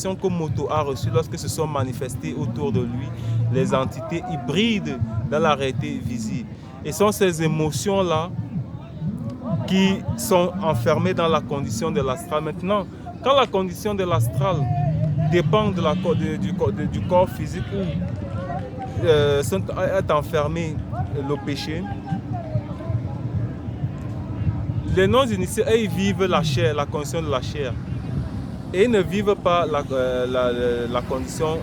l'information que Moto a reçue lorsque se sont manifestées autour de lui les entités hybrides dans la réalité visible. Et ce sont ces émotions-là qui sont enfermées dans la condition de l'astral. Maintenant, quand la condition de l'astral dépend du corps physique où est enfermé le péché, les non-initiés, ils vivent la chair, la condition de la chair. Et ils ne vivent pas la condition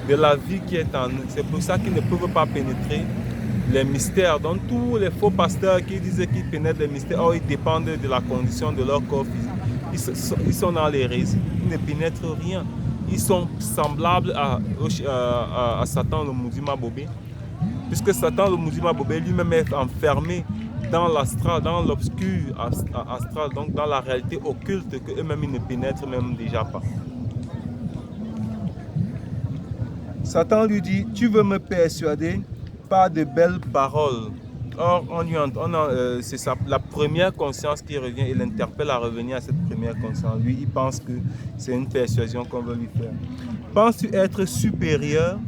de la vie qui est en nous. C'est pour ça qu'ils ne peuvent pas pénétrer les mystères. Donc tous les faux pasteurs qui disent qu'ils pénètrent les mystères, ils dépendent de la condition de leur corps physique. Ils sont dans l'hérésie. Ils ne pénètrent rien. Ils sont semblables à Satan le Muzima Bobé. Puisque Satan le Muzima Bobé lui-même est enfermé dans l'astral, dans l'obscur astral, donc dans la réalité occulte que eux-mêmes ils ne pénètrent même déjà pas. Satan lui dit, tu veux me persuader par de belles paroles. Or, c'est la première conscience qui revient et l'interpelle à revenir à cette première conscience. Lui, il pense que c'est une persuasion qu'on veut lui faire. Penses-tu être supérieur?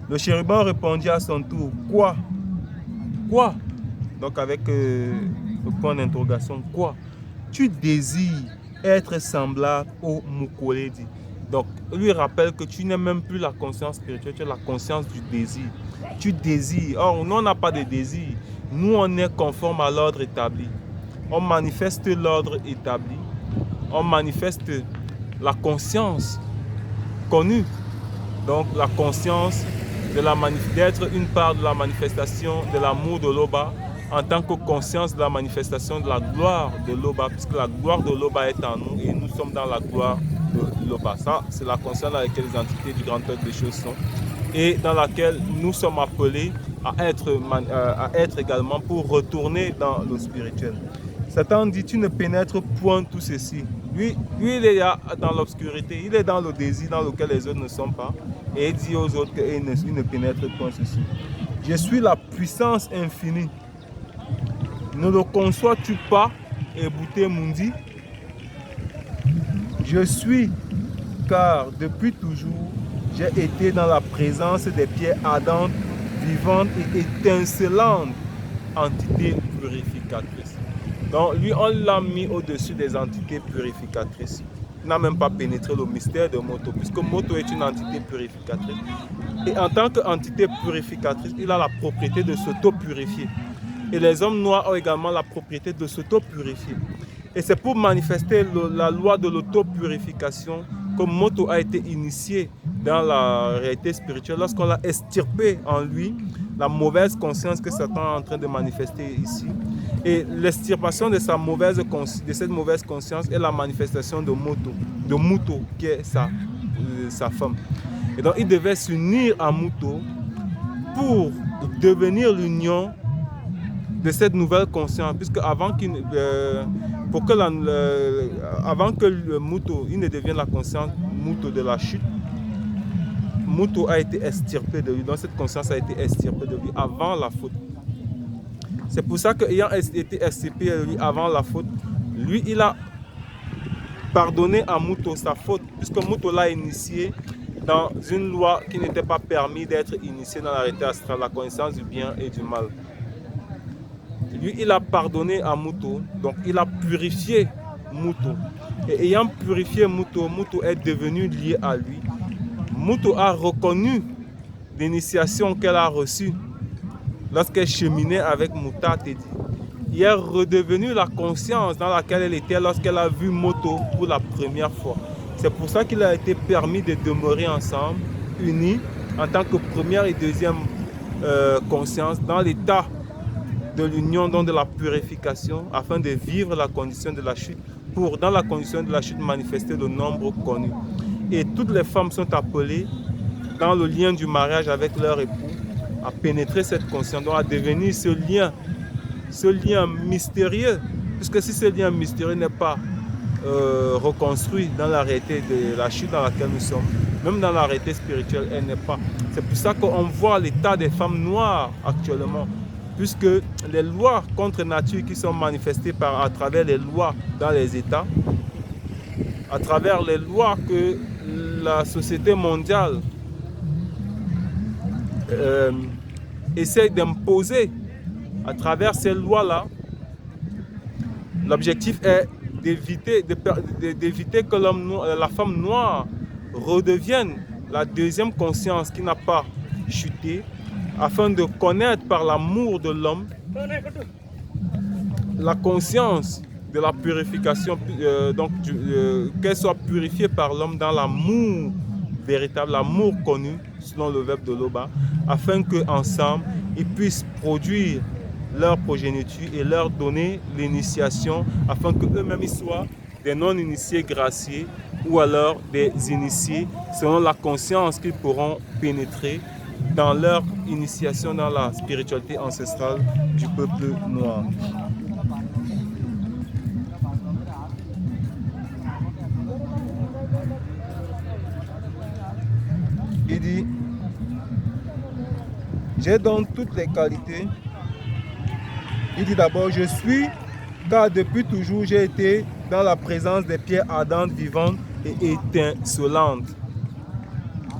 Le chérubin répondit à son tour, quoi? Quoi? Donc avec le point d'interrogation, quoi? Tu désires être semblable au Mukoledi. Donc, lui rappelle que tu n'es même plus la conscience spirituelle, tu as la conscience du désir. Tu désires. Or, nous, on n'a pas de désir. Nous, on est conforme à l'ordre établi. On manifeste l'ordre établi. On manifeste la conscience connue. Donc, la conscience d'être une part de la manifestation de l'amour de l'Oba en tant que conscience de la manifestation de la gloire de l'Oba, puisque la gloire de l'Oba est en nous et nous sommes dans la gloire de l'Oba. Ça, c'est la conscience dans laquelle les entités du grand œuvre des choses sont et dans laquelle nous sommes appelés à être également pour retourner dans le spirituel. Satan dit, tu ne pénètres point tout ceci. Lui, il est là dans l'obscurité, il est dans le désir dans lequel les autres ne sont pas. Et il dit aux autres qu'il ne pénètre point ceci. Je suis la puissance infinie. Ne le conçois-tu pas, Ebouté Mundi? Je suis, car depuis toujours, j'ai été dans la présence des pierres ardentes, vivantes et étincelantes, entités purificatrices. Donc lui, on l'a mis au-dessus des entités purificatrices. Il n'a même pas pénétré le mystère de Moto, puisque Moto est une entité purificatrice. Et en tant qu'entité purificatrice, il a la propriété de s'auto-purifier. Et les hommes noirs ont également la propriété de s'auto-purifier. Et c'est pour manifester la loi de l'auto-purification que Moto a été initié dans la réalité spirituelle lorsqu'on l'a extirpé en lui, la mauvaise conscience que Satan est en train de manifester ici. Et l'extirpation de cette mauvaise conscience est la manifestation de Muto, qui est sa femme. Et donc il devait s'unir à Muto pour devenir l'union de cette nouvelle conscience, puisque avant que Muto il ne devienne la conscience Muto de la chute, Muto a été extirpé de lui, donc cette conscience a été extirpée de lui avant la faute. C'est pour ça qu'ayant été extirpé de lui avant la faute, lui il a pardonné à Muto sa faute, puisque Muto l'a initié dans une loi qui n'était pas permis d'être initiée dans la réalité astrale, la connaissance du bien et du mal. Lui, il a pardonné à Muto, donc il a purifié Muto. Et ayant purifié Muto, Muto est devenu lié à lui. Muto a reconnu l'initiation qu'elle a reçue lorsqu'elle cheminait avec Muta Tedi. Il est redevenu la conscience dans laquelle elle était lorsqu'elle a vu Moto pour la première fois. C'est pour ça qu'il a été permis de demeurer ensemble, unis, en tant que première et deuxième conscience, dans l'état de l'union, donc de la purification, afin de vivre la condition de la chute, pour, dans la condition de la chute, manifester le nombre connu. Et toutes les femmes sont appelées, dans le lien du mariage avec leur époux, à pénétrer cette conscience, donc à devenir ce lien mystérieux, puisque si ce lien mystérieux n'est pas reconstruit dans la réalité de la chute dans laquelle nous sommes, même dans la réalité spirituelle, elle n'est pas. C'est pour ça qu'on voit l'état des femmes noires actuellement, puisque les lois contre nature qui sont manifestées à travers les lois dans les États, à travers les lois que la société mondiale essaye d'imposer. À travers ces lois-là, l'objectif est d'éviter que la femme noire redevienne la deuxième conscience qui n'a pas chuté, afin de connaître par l'amour de l'homme la conscience de la purification, qu'elle soit purifiée par l'homme dans l'amour véritable, l'amour connu selon le verbe de Loba, afin qu'ensemble ils puissent produire leur progéniture et leur donner l'initiation, afin qu'eux-mêmes ils soient des non-initiés graciés ou alors des initiés selon la conscience qu'ils pourront pénétrer dans leur initiation dans la spiritualité ancestrale du peuple noir. Il dit, j'ai donc toutes les qualités. Il dit d'abord, je suis, car depuis toujours j'ai été dans la présence des pierres ardentes, vivantes et étincelantes.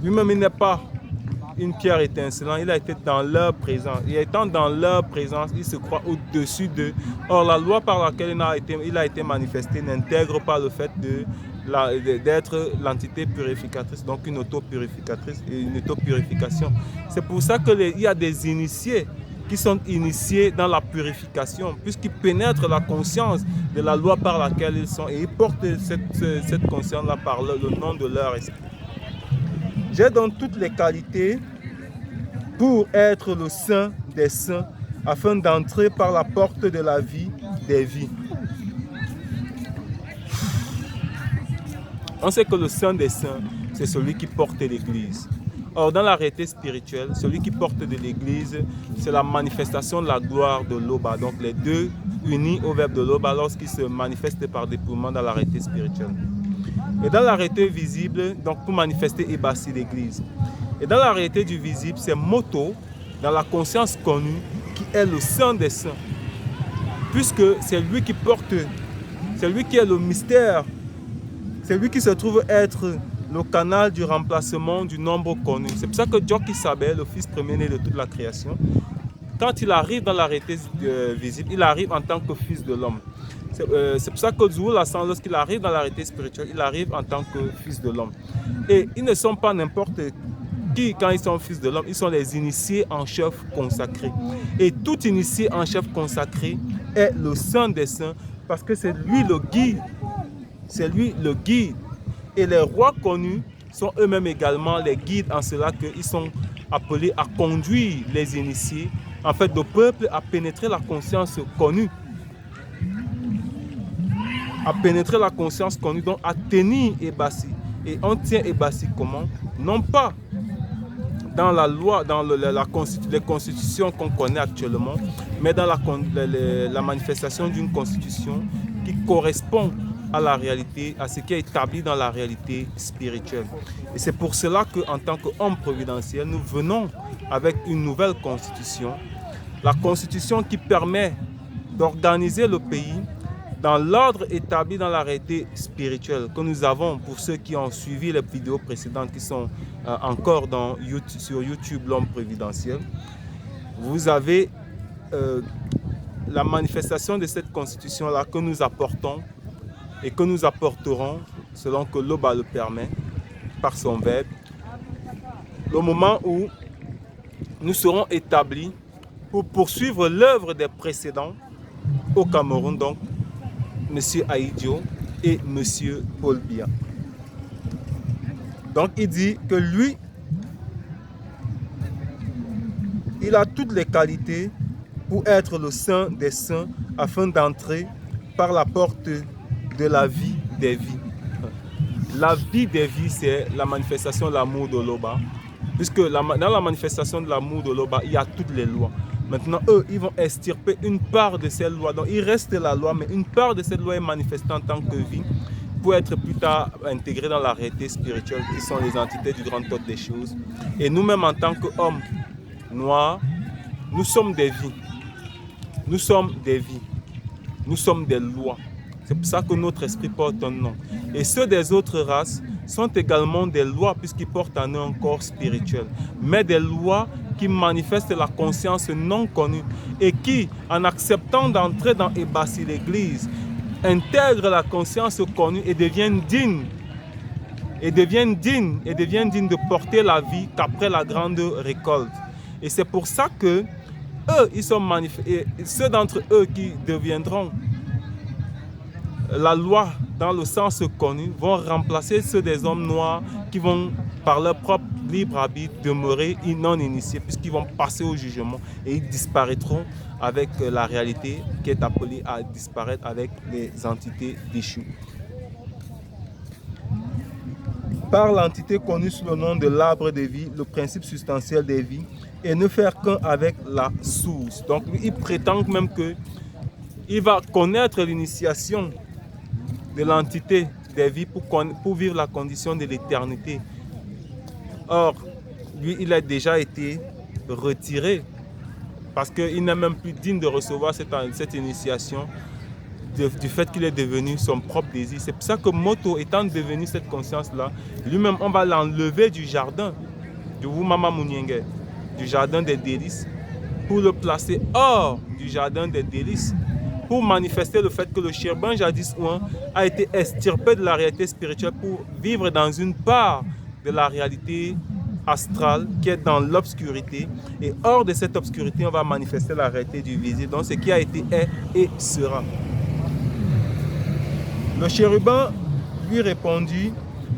Lui-même, il n'est pas une pierre étincelante, il a été dans leur présence. Et étant dans leur présence, il se croit au-dessus d'eux. Or, la loi par laquelle il a été manifesté n'intègre pas le fait d'être l'entité purificatrice, donc une auto-purificatrice et une auto-purification. C'est pour ça qu'il y a des initiés qui sont initiés dans la purification, puisqu'ils pénètrent la conscience de la loi par laquelle ils sont et ils portent cette conscience-là par le nom de leur esprit. J'ai donc toutes les qualités pour être le saint des saints, afin d'entrer par la porte de la vie des vies. On sait que le saint des saints, c'est celui qui porte l'Église. Or, dans la réalité spirituelle, celui qui porte de l'Église, c'est la manifestation de la gloire de Loba. Donc, les deux unis au verbe de Loba lorsqu'ils se manifestent par dépouillement dans la réalité spirituelle. Et dans la réalité visible, donc pour manifester et bâtir l'Église. Et dans la réalité du visible, c'est Moto, dans la conscience connue, qui est le saint des saints. Puisque c'est lui qui porte, c'est lui qui est le mystère, c'est lui qui se trouve être le canal du remplacement du nombre connu. C'est pour ça que Djoki Sabé, le fils premier-né de toute la création, quand il arrive dans la réalité visible, il arrive en tant que fils de l'homme. C'est pour ça que Zououl Hassan, lorsqu'il arrive dans la réalité spirituelle, il arrive en tant que fils de l'homme. Et ils ne sont pas n'importe qui quand ils sont fils de l'homme, ils sont les initiés en chef consacrés. Et tout initié en chef consacré est le saint des saints, parce que c'est lui le guide. C'est lui le guide. Et les rois connus sont eux-mêmes également les guides, en cela qu'ils sont appelés à conduire les initiés, en fait, le peuple à pénétrer la conscience connue. À pénétrer la conscience connue, donc à tenir Ebassi. Et on tient Ebassi comment? Non pas dans la loi, dans les constitutions qu'on connaît actuellement, mais dans la manifestation d'une constitution qui correspond à la réalité, à ce qui est établi dans la réalité spirituelle. Et c'est pour cela qu'en tant qu'homme providentiel, nous venons avec une nouvelle constitution, la constitution qui permet d'organiser le pays dans l'ordre établi dans la réalité spirituelle que nous avons. Pour ceux qui ont suivi les vidéos précédentes qui sont encore sur YouTube, l'homme providentiel, vous avez la manifestation de cette constitution-là que nous apportons et que nous apporterons, selon que Loba le permet, par son verbe, le moment où nous serons établis pour poursuivre l'œuvre des précédents au Cameroun, donc M. Aïdio et M. Paul Biya. Donc il dit que lui, il a toutes les qualités pour être le saint des saints, afin d'entrer par la porte de la vie des vies. La vie des vies, c'est la manifestation de l'amour de Loba. Puisque dans la manifestation de l'amour de Loba, il y a toutes les lois. Maintenant, eux, ils vont extirper une part de ces lois. Donc, il reste la loi, mais une part de cette loi est manifestée en tant que vie pour être plus tard intégrée dans la réalité spirituelle, qui sont les entités du grand ordre des choses. Et nous-mêmes, en tant qu'hommes noirs, nous sommes des vies. Nous sommes des vies. Nous sommes des lois. C'est pour ça que notre esprit porte un nom. Et ceux des autres races sont également des lois puisqu'ils portent en eux un corps spirituel, mais des lois qui manifestent la conscience non connue et qui, en acceptant d'entrer dans Ebassi l'église, intègrent la conscience connue et deviennent dignes de porter la vie qu'après la grande récolte. Et c'est pour ça que eux, ils sont manifestés, ceux d'entre eux qui deviendront la loi dans le sens connu vont remplacer ceux des hommes noirs qui vont, par leur propre libre arbitre, demeurer non initiés puisqu'ils vont passer au jugement et ils disparaîtront avec la réalité qui est appelée à disparaître avec les entités déchues. Par l'entité connue sous le nom de l'arbre de vie, le principe substantiel des vies, et ne faire qu'un avec la source. Donc il prétend même qu'il va connaître l'initiation de l'entité des vies pour vivre la condition de l'éternité. Or, lui, il a déjà été retiré parce qu'il n'est même plus digne de recevoir cette initiation du fait qu'il est devenu son propre désir. C'est pour ça que Moto, étant devenu cette conscience-là, lui-même, on va l'enlever du jardin de Wumama Munienge, du jardin des délices, pour le placer hors du jardin des délices, pour manifester le fait que le chérubin jadis ouin a été extirpé de la réalité spirituelle pour vivre dans une part de la réalité astrale qui est dans l'obscurité. Et hors de cette obscurité, on va manifester la réalité du visible. Donc ce qui a été est et sera. Le chérubin lui répondit,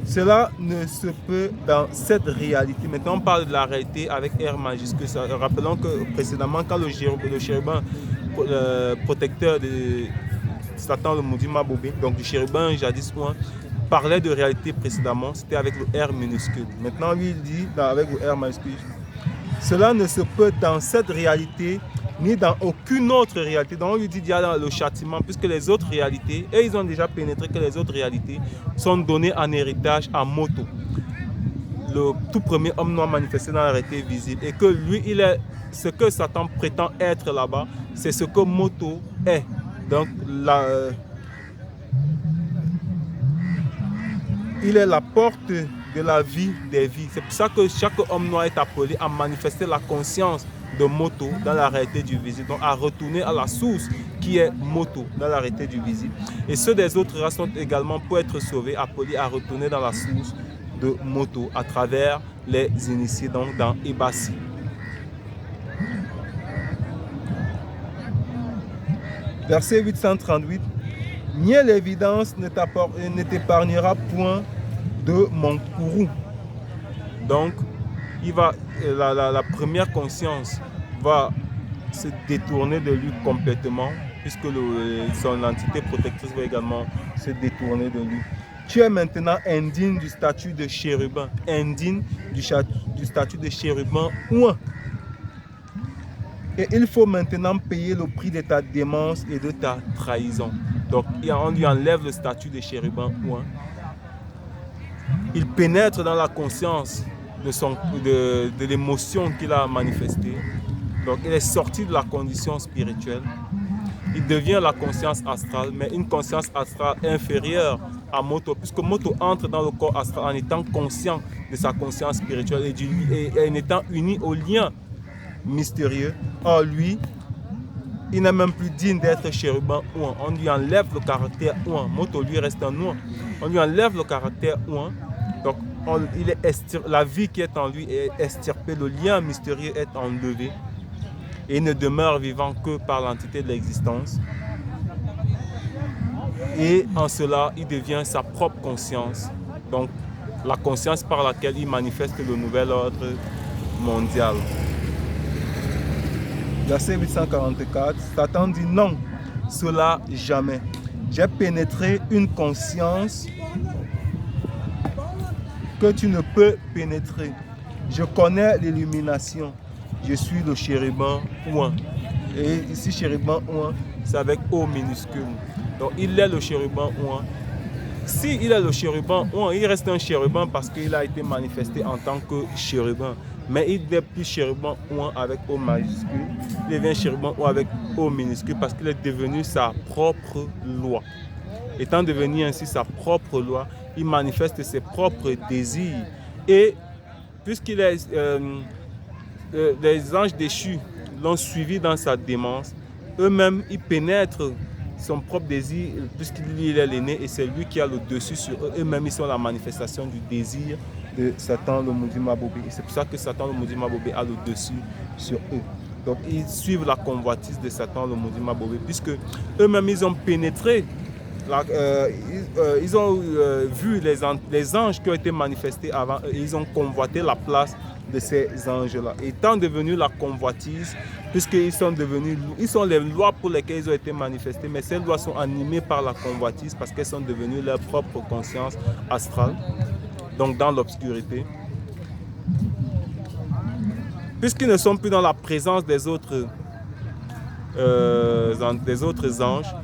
cela ne se peut dans cette réalité. Maintenant, on parle de la réalité avec R majuscule. Rappelons que précédemment, quand le chérubin protecteur de Satan, le maudit Mabobé, donc du chérubin jadis ouin, parlait de réalité précédemment, c'était avec le R minuscule. Maintenant, lui, il dit avec le R majuscule, cela ne se peut dans cette réalité ni dans aucune autre réalité. Donc on lui dit il y a dans le châtiment, puisque les autres réalités, et ils ont déjà pénétré que les autres réalités sont données en héritage à Moto, le tout premier homme noir manifesté dans la réalité visible, et que lui, il est ce que Satan prétend être là-bas, c'est ce que Moto est. Donc il est la porte de la vie des vies. C'est pour ça que chaque homme noir est appelé à manifester la conscience de Moto dans la réalité du visible, donc à retourner à la source qui est Moto dans la réalité du visible. Et ceux des autres races sont également, pour être sauvés, appelés à retourner dans la source de Moto à travers les initiés donc dans Ebassi. Verset 838. Ni l'évidence ne t'épargnera point de mon courroux. Donc, la première conscience va se détourner de lui complètement, puisque son entité protectrice va également se détourner de lui. Tu es maintenant indigne du statut de chérubin, indigne du statut de chérubin ouin. Et il faut maintenant payer le prix de ta démence et de ta trahison. Donc, on lui enlève le statut de chérubin ouin. Il pénètre dans la conscience de l'émotion qu'il a manifestée. Donc, il est sorti de la condition spirituelle. Il devient la conscience astrale, mais une conscience astrale inférieure à Moto, puisque Moto entre dans le corps astral en étant conscient de sa conscience spirituelle et en étant uni au lien mystérieux. Or, lui, il n'est même plus digne d'être chérubin ouin. On lui enlève le caractère ouin. Moto, lui, reste un ouin. On lui enlève le caractère ouin. Donc, la vie qui est en lui est extirpée. Le lien mystérieux est enlevé. Et il ne demeure vivant que par l'entité de l'existence. Et en cela, il devient sa propre conscience. Donc, la conscience par laquelle il manifeste le nouvel ordre mondial. Verset 844, Satan dit non, cela jamais. J'ai pénétré une conscience que tu ne peux pénétrer. Je connais l'illumination. Je suis le chérubin ouin. Et ici, chérubin ouin, c'est avec O minuscule. Donc, il est le chérubin ouin. Si il est le chérubin ouin, il reste un chérubin parce qu'il a été manifesté en tant que chérubin. Mais il n'est plus chérubin ouin avec O majuscule. Il devient chérubin ouin avec O minuscule parce qu'il est devenu sa propre loi. étant devenu ainsi sa propre loi, il manifeste ses propres désirs. Et puisqu'il est, les anges déchus l'ont suivi dans sa démence, eux-mêmes, ils pénètrent son propre désir, puisqu'il est l'aîné et c'est lui qui a le dessus sur eux. Eux-mêmes, ils sont la manifestation du désir de Satan, le maudit Mabobé. Et c'est pour ça que Satan, le maudit Mabobé, a le dessus sur eux. Donc, ils suivent la convoitise de Satan, le maudit Mabobé, puisque eux-mêmes, ils ont pénétré, ils ont vu les anges qui ont été manifestés avant eux, et ils ont convoité la place de ces anges-là. Étant devenus la convoitise, puisqu'ils sont devenus, ils sont les lois pour lesquelles ils ont été manifestés, mais ces lois sont animées par la convoitise parce qu'elles sont devenues leur propre conscience astrale, donc dans l'obscurité. Puisqu'ils ne sont plus dans la présence des autres anges,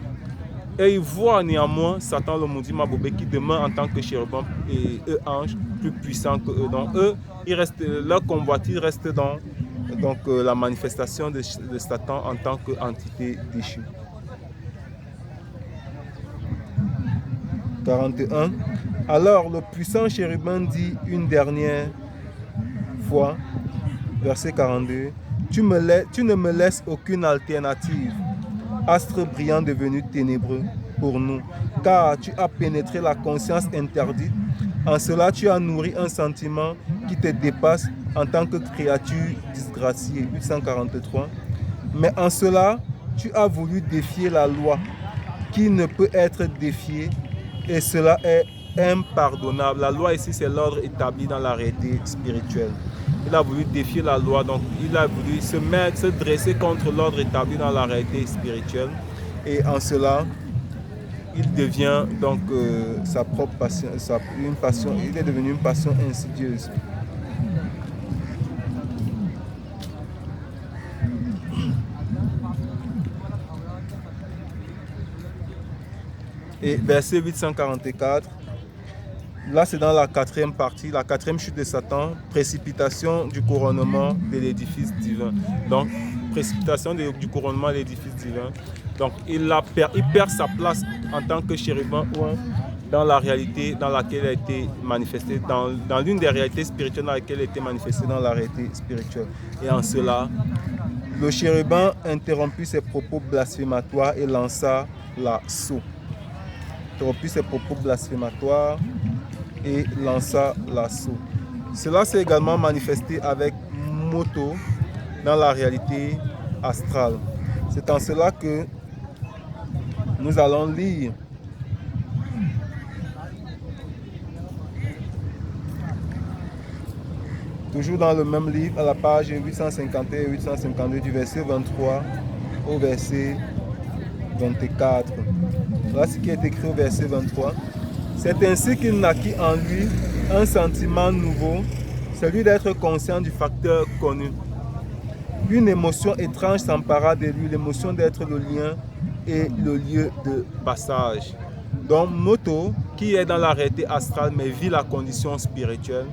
et ils voient néanmoins Satan le maudit Mabobé qui demeure en tant que chérubin et eux anges plus puissants que eux. Donc eux, leur convoitise reste dans la manifestation de Satan en tant qu'entité déchue. 41. Alors le puissant chérubin dit une dernière fois, verset 42, tu ne me laisses aucune alternative, astre brillant devenu ténébreux pour nous, car tu as pénétré la conscience interdite. En cela, tu as nourri un sentiment qui te dépasse en tant que créature disgraciée. 843. Mais en cela, tu as voulu défier la loi qui ne peut être défiée, et cela est impardonnable. La loi ici, c'est l'ordre établi dans la réalité spirituelle. Il a voulu défier la loi, donc il a voulu se dresser contre l'ordre établi dans la réalité spirituelle. Et en cela, il devient donc sa propre passion, une passion, il est devenu une passion insidieuse. Et verset 844, là c'est dans la quatrième partie, la quatrième chute de Satan, précipitation du couronnement de l'édifice divin. Donc, précipitation du couronnement de l'édifice divin. Donc, il perd sa place en tant que chérubin dans la réalité dans laquelle il a été manifesté, dans l'une des réalités spirituelles dans laquelle il a été manifesté dans la réalité spirituelle. Et en cela, le chérubin interrompit ses propos blasphématoires et lança l'assaut. Interrompit ses propos blasphématoires et lança l'assaut. Cela s'est également manifesté avec Moto dans la réalité astrale. C'est en cela que nous allons lire toujours dans le même livre, à la page 851 et 852 du verset 23 au verset 24. Voilà ce qui est écrit au verset 23. C'est ainsi qu'il naquit en lui un sentiment nouveau, celui d'être conscient du facteur connu. Une émotion étrange s'empara de lui, l'émotion d'être le lien et le lieu de passage. Donc Moto, qui est dans la réalité astrale mais vit la condition spirituelle,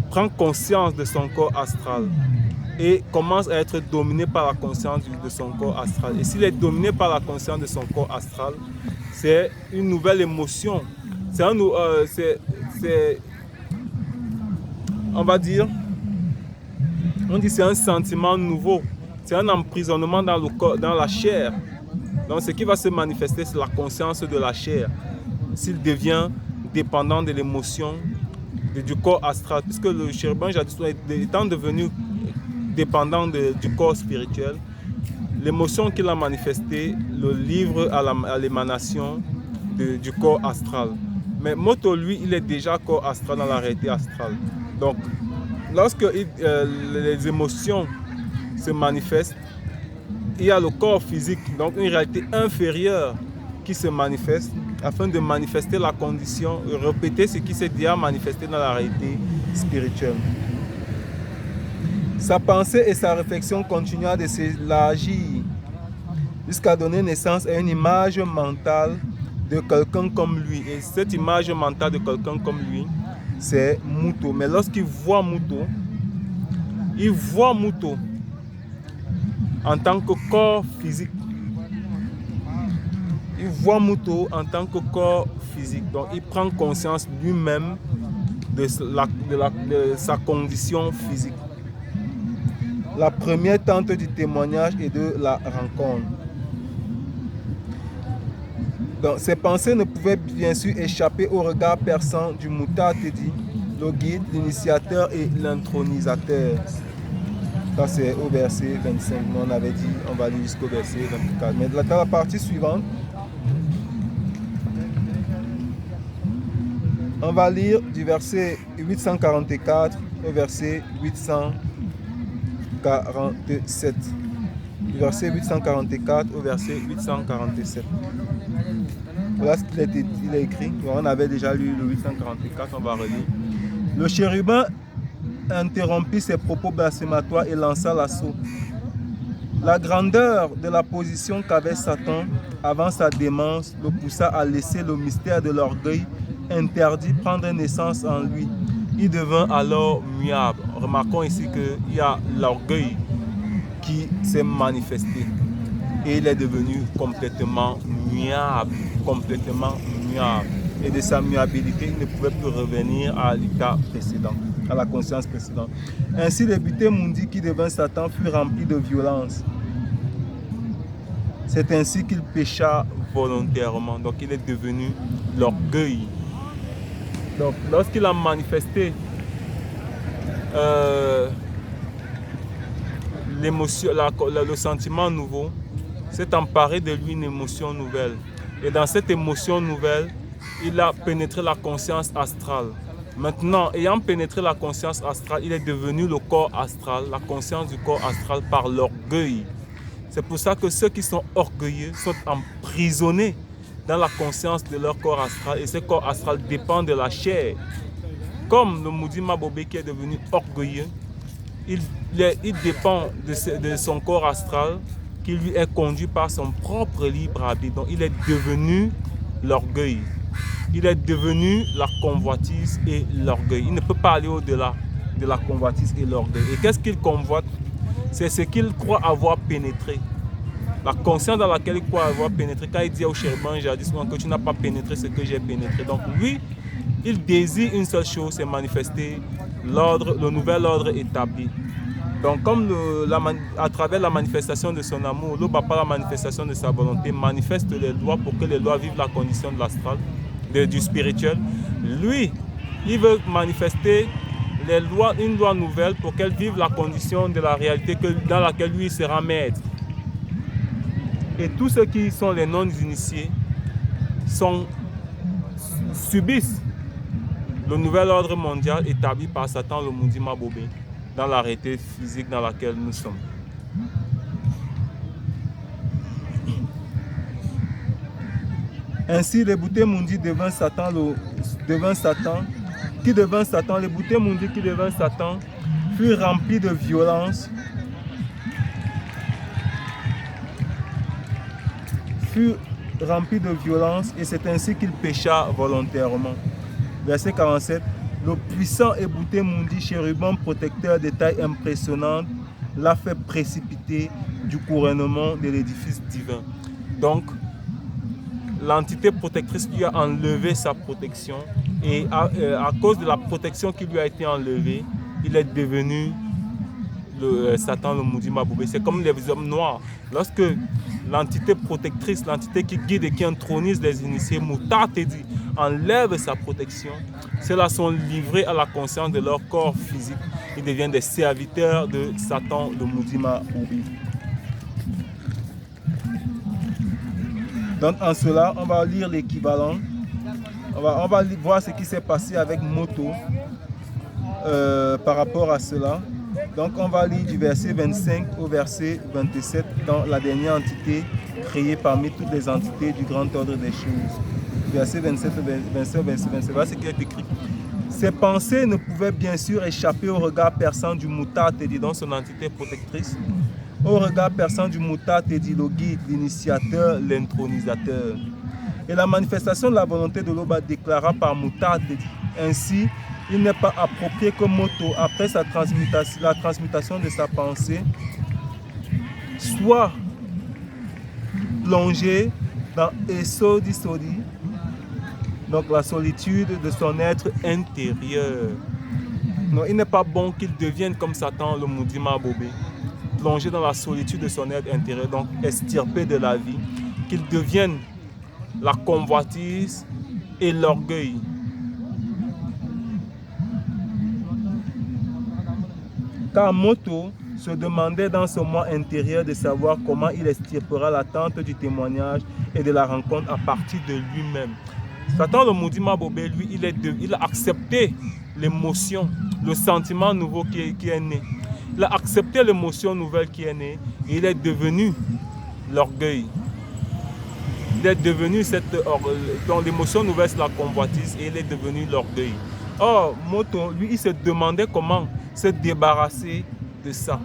prend conscience de son corps astral et commence à être dominé par la conscience de son corps astral. Et s'il est dominé par la conscience de son corps astral, c'est une nouvelle émotion. On va dire, on dit c'est un sentiment nouveau. C'est un emprisonnement dans le corps, dans la chair. Donc ce qui va se manifester, c'est la conscience de la chair. S'il devient dépendant de l'émotion du corps astral, puisque le chérubin jadis étant devenu dépendant du corps spirituel, l'émotion qu'il a manifestée le livre à l'émanation du corps astral. Mais Moto, lui, il est déjà corps astral dans la réalité astrale. Donc, lorsque les émotions se manifestent, il y a le corps physique, donc une réalité inférieure qui se manifeste afin de manifester la condition, répéter ce qui s'est déjà manifesté dans la réalité spirituelle. Sa pensée et sa réflexion continuent de s'élargir jusqu'à donner naissance à une image mentale de quelqu'un comme lui. Et cette image mentale de quelqu'un comme lui, c'est Muto. Mais lorsqu'il voit Muto, il voit Muto en tant que corps physique. Il voit Muto en tant que corps physique. Donc il prend conscience lui-même de sa condition physique. La première tente du témoignage et de la rencontre. Donc, ces pensées ne pouvaient bien sûr échapper au regard perçant du Muta Tedi, le guide, l'initiateur et l'intronisateur. Ça c'est au verset 25. Nous on avait dit on va aller jusqu'au verset 24. Mais dans la partie suivante, on va lire du verset 844 au verset 847. Du verset 844 au verset 847. Voilà ce qu'il a écrit. On avait déjà lu le 844, on va relire. Le chérubin interrompit ses propos blasphématoires et lança l'assaut. La grandeur de la position qu'avait Satan avant sa démence le poussa à laisser le mystère de l'orgueil interdit prendre naissance en lui. Il devint alors muable. Remarquons ici qu'il y a l'orgueil qui s'est manifesté et il est devenu complètement muable, Et de sa muabilité, il ne pouvait plus revenir à l'état précédent, à la conscience précédente. Ainsi, le buté mundi qui devint Satan fut rempli de violence. C'est ainsi qu'il pécha volontairement. Donc, il est devenu l'orgueil. Donc, lorsqu'il a manifesté l'émotion, le sentiment nouveau, s'est emparé de lui une émotion nouvelle. Et dans cette émotion nouvelle, il a pénétré la conscience astrale. Maintenant, ayant pénétré la conscience astrale, il est devenu le corps astral, la conscience du corps astral par l'orgueil. C'est pour ça que ceux qui sont orgueilleux sont emprisonnés dans la conscience de leur corps astral. Et ce corps astral dépend de la chair. Comme le Moudi Mabobé qui est devenu orgueilleux, il dépend de son corps astral qui lui est conduit par son propre libre arbitre. Donc il est devenu l'orgueil. Il est devenu la convoitise et l'orgueil. Il ne peut pas aller au-delà de la convoitise et l'orgueil. Et qu'est-ce qu'il convoite? C'est ce qu'il croit avoir pénétré. La conscience dans laquelle il croit avoir pénétré. Quand il dit au chérubin jadis que tu n'as pas pénétré ce que j'ai pénétré. Donc lui, il désire une seule chose, c'est manifester le nouvel ordre établi. Donc comme à travers la manifestation de son amour, le par la manifestation de sa volonté, manifeste les lois pour que les lois vivent la condition de l'astral, du spirituel. Lui, il veut manifester les lois, une loi nouvelle pour qu'elle vive la condition de la réalité dans laquelle lui sera maître. Et tous ceux qui sont les non-initiés subissent le nouvel ordre mondial établi par Satan, le Moudi Mabobé, dans la réalité physique dans laquelle nous sommes. Ainsi, le Bouté Mundi devint Satan, le Bouté Mundi qui devint Satan, fut rempli de violence, et c'est ainsi qu'il pécha volontairement. Verset 47. Le puissant Ebouté Mundi, chérubin protecteur de taille impressionnante, l'a fait précipiter du couronnement de l'édifice divin. Donc, l'entité protectrice lui a enlevé sa protection et à cause de la protection qui lui a été enlevée, il est devenu Satan, le Moudi Mabobé. C'est comme les hommes noirs. Lorsque l'entité protectrice, l'entité qui guide et qui intronise les initiés, Mouta Tedi, enlève sa protection, ceux-là sont livrés à la conscience de leur corps physique. Ils deviennent des serviteurs de Satan, le Moudi Mabobé. Donc en cela, on va lire l'équivalent. On va voir ce qui s'est passé avec Moto par rapport à cela. Donc on va lire du verset 25 au verset 27 dans la dernière entité créée parmi toutes les entités du grand ordre des choses. Verset 27 au verset 27. Voilà ce qui est écrit. Ces pensées ne pouvaient bien sûr échapper au regard perçant du Mouta Tedi, dans son entité protectrice, au regard perçant du Mouta Tedi, le guide, l'initiateur, l'intronisateur. Et la manifestation de la volonté de l'Oba déclara par Mouta Tedi. Ainsi, il n'est pas approprié que Moto, après la transmutation de sa pensée, soit plongé dans Esodi Sodi, donc la solitude de son être intérieur. Non, il n'est pas bon qu'il devienne comme Satan, le maudit Mabobé, plongé dans la solitude de son être intérieur, donc extirpé de la vie, qu'il devienne la convoitise et l'orgueil. Car Moto se demandait dans son moi intérieur de savoir comment il extirpera l'attente du témoignage et de la rencontre à partir de lui-même. Satan, le maudit Mabobé, lui, il a accepté l'émotion, le sentiment nouveau qui est né. Il a accepté l'émotion nouvelle qui est née et il est devenu l'orgueil. Il est devenu donc l'émotion nouvelle, c'est la convoitise et il est devenu l'orgueil. Or, Moto, lui, il se demandait comment se débarrasser de ça.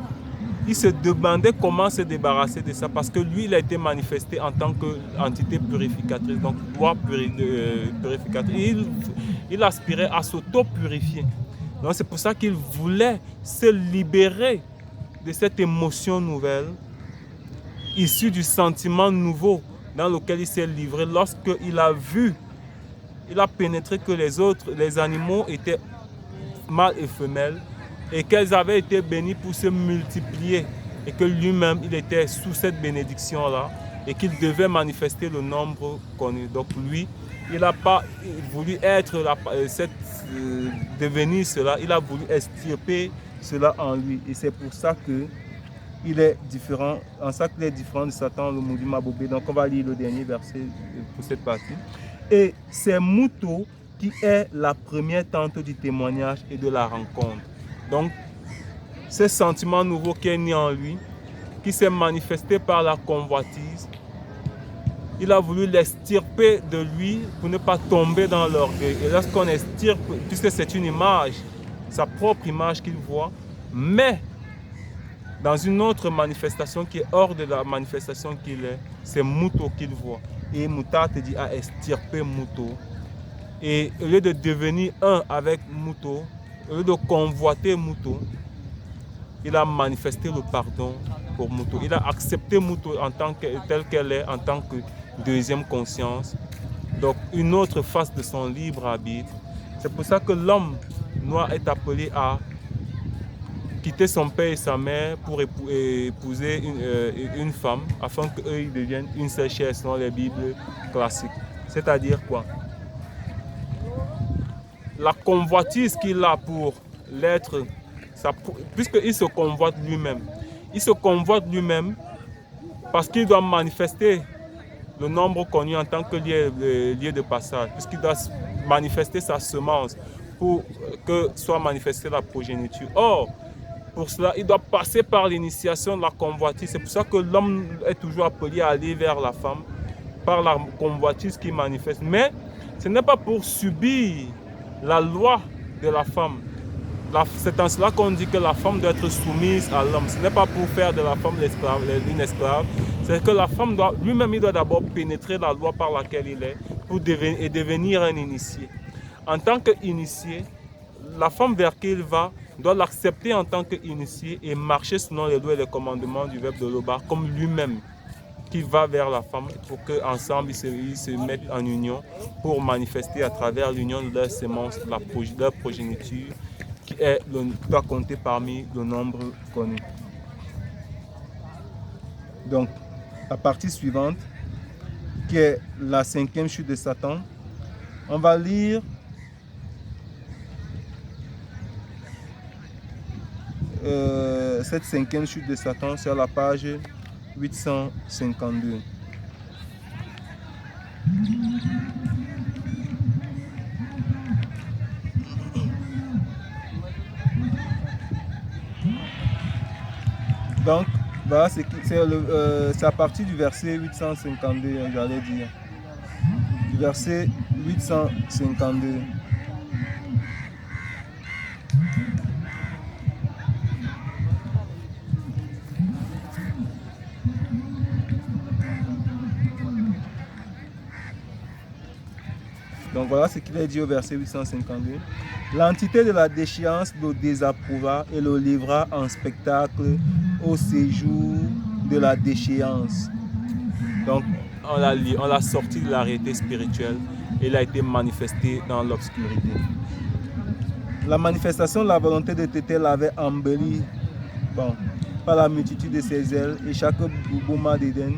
Il se demandait comment se débarrasser de ça parce que lui, il a été manifesté en tant qu'entité purificatrice, donc loi purificatrice. Il aspirait à s'auto-purifier. Donc c'est pour ça qu'il voulait se libérer de cette émotion nouvelle, issue du sentiment nouveau dans lequel il s'est livré lorsqu'il a vu, il a pénétré que les animaux étaient mâles et femelles et qu'elles avaient été bénies pour se multiplier et que lui-même, il était sous cette bénédiction-là et qu'il devait manifester le nombre connu. Donc lui, il n'a pas voulu devenir cela, il a voulu extirper cela en lui. Et c'est pour ça qu'il est différent, en ça qu'il est différent de Satan, le maudit Mabobé. Donc on va lire le dernier verset pour cette partie. Et c'est Moto qui est la première tente du témoignage et de la rencontre. Donc, ce sentiment nouveau qui est né en lui, qui s'est manifesté par la convoitise, il a voulu l'extirper de lui pour ne pas tomber dans l'orgueil. Et lorsqu'on extirpe, puisque c'est une image, sa propre image qu'il voit, mais dans une autre manifestation qui est hors de la manifestation qu'il est, c'est Moto qu'il voit. Et Mouta te dit à extirper Moto. Et au lieu de devenir un avec Moto, au lieu de convoiter Moto, il a manifesté le pardon pour Moto. Il a accepté Moto telle qu'elle est, en tant que deuxième conscience. Donc une autre face de son libre arbitre. C'est pour ça que l'homme noir est appelé à quitter son père et sa mère pour épouser une femme, afin qu'eux deviennent une seule chair selon les Bibles classiques. C'est-à-dire quoi? La convoitise qu'il a pour l'être, puisqu'il se convoite lui-même. Il se convoite lui-même parce qu'il doit manifester le nombre connu en tant que lieu de passage, puisqu'il doit manifester sa semence pour que soit manifestée la progéniture. Or, pour cela, il doit passer par l'initiation de la convoitise. C'est pour ça que l'homme est toujours appelé à aller vers la femme par la convoitise qui manifeste. Mais ce n'est pas pour subir la loi de la femme. C'est en cela qu'on dit que la femme doit être soumise à l'homme. Ce n'est pas pour faire de la femme une esclave. C'est que la femme doit, lui-même, il doit d'abord pénétrer la loi par laquelle il est pour devenir un initié. En tant qu'initié, la femme vers qui il va doit l'accepter en tant qu'initié et marcher selon les lois et les commandements du Verbe de Lobar comme lui-même, qui va vers la femme pour qu'ensemble ils se mettent en union pour manifester à travers l'union de leur sémence, leur progéniture, qui doit compter parmi le nombre connu. Donc, la partie suivante, qui est la 5e chute de Satan, on va lire cette 5e chute de Satan sur la page 852. Donc, voilà, c'est à partir du verset 852, j'allais dire. Du verset 852. Donc voilà ce qu'il est dit au verset 852. L'entité de la déchéance le désapprouva et le livra en spectacle au séjour de la déchéance. Donc on l'a sorti de la réalité spirituelle et il a été manifesté dans l'obscurité. La manifestation de la volonté de Tété l'avait embelli par la multitude de ses ailes et chaque bouma d'Éden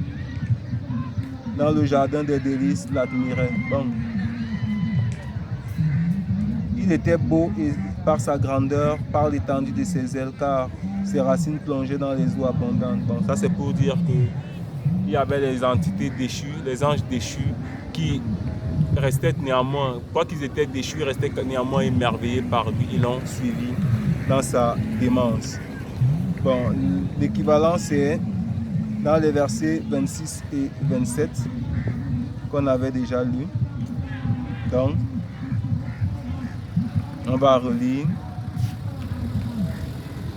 dans le jardin des délices l'admirait. Il était beau et par sa grandeur, par l'étendue de ses ailes, car ses racines plongeaient dans les eaux abondantes. Ça c'est pour dire qu'il y avait les entités déchues, les anges déchus qui restaient néanmoins, quoi qu'ils étaient déchus, ils restaient néanmoins émerveillés par lui. Ils l'ont suivi dans sa démence. L'équivalent c'est dans les versets 26 et 27 qu'on avait déjà lu. Donc, on va relire.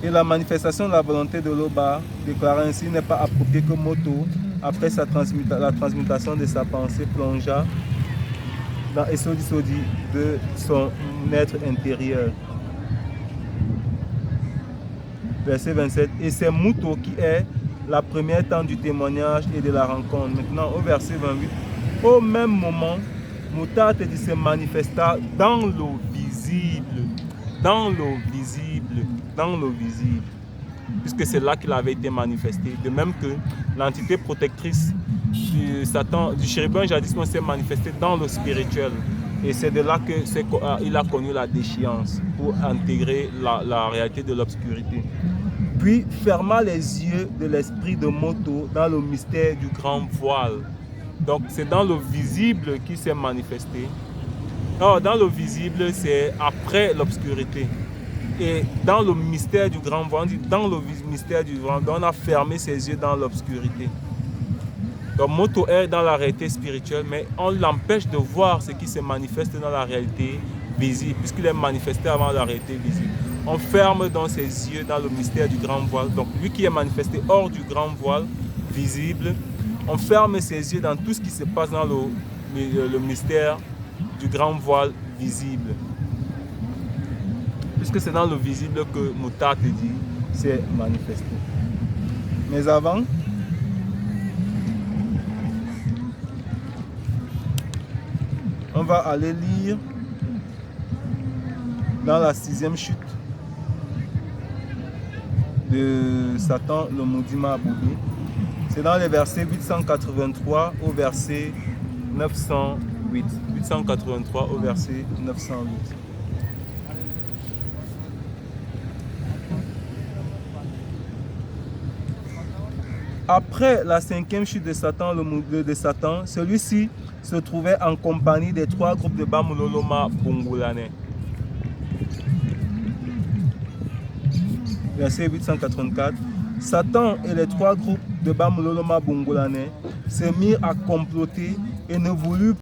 Et la manifestation de la volonté de Loba déclara ainsi n'est pas approprié que Moto, après la transmutation de sa pensée, plongea dans Esodi de son être intérieur. Verset 27. Et c'est Moto qui est la première temps du témoignage et de la rencontre. Maintenant, au verset 28. Au même moment, Mutat se manifesta dans l'eau visible. Dans l'eau visible. Dans l'eau visible. Puisque c'est là qu'il avait été manifesté. De même que l'entité protectrice du Satan, du chérubin jadis s'est manifestée dans le spirituel. Et c'est de là qu'il a connu la déchéance pour intégrer la réalité de l'obscurité. Puis ferma les yeux de l'esprit de Moto dans le mystère du grand voile. Donc c'est dans le visible qu'il s'est manifesté. Alors, dans le visible, c'est après l'obscurité. Et dans le mystère du grand voile, on dit dans le mystère du grand voile, on a fermé ses yeux dans l'obscurité. Donc Moto est dans la réalité spirituelle, mais on l'empêche de voir ce qui se manifeste dans la réalité visible, puisqu'il est manifesté avant la réalité visible. On ferme donc ses yeux dans le mystère du grand voile. Donc lui qui est manifesté hors du grand voile visible, on ferme ses yeux dans tout ce qui se passe dans le mystère du grand voile visible. Puisque c'est dans le visible que Mutat dit s'est manifesté. Mais avant, on va aller lire dans la 6e chute de Satan, le maudit Maboubé. C'est dans les versets 883 au verset 908. 883 au verset 908. Après la 5e chute de Satan, le maudit de Satan, celui-ci se trouvait en compagnie des 3 groupes de Bamuloloma Bongolane. Verset 884. Satan et les 3 groupes de Bamuloloma Bongolane se mirent à comploter et ne voulurent